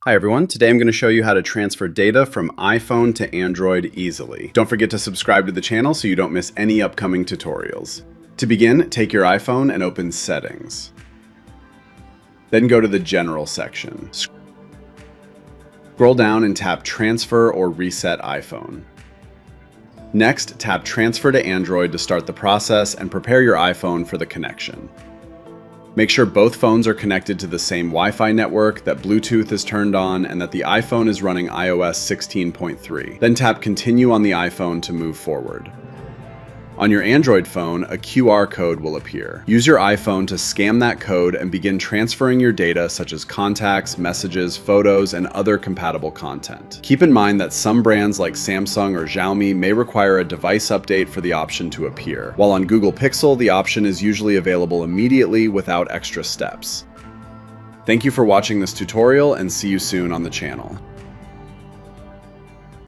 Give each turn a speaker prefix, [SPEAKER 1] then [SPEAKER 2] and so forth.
[SPEAKER 1] Hi everyone, today I'm going to show you how to transfer data from iPhone to Android easily. Don't forget to subscribe to the channel so you don't miss any upcoming tutorials. To begin, take your iPhone and open Settings. Then go to the General section. Scroll down and tap Transfer or Reset iPhone. Next, tap Transfer to Android to start the process and prepare your iPhone for the connection. Make sure both phones are connected to the same Wi-Fi network, that Bluetooth is turned on, and that the iPhone is running iOS 16.3. Then tap Continue on the iPhone to move forward. On your Android phone, a QR code will appear. Use your iPhone to scan that code and begin transferring your data such as contacts, messages, photos, and other compatible content. Keep in mind that some brands like Samsung or Xiaomi may require a device update for the option to appear, while on Google Pixel, the option is usually available immediately without extra steps. Thank you for watching this tutorial and see you soon on the channel.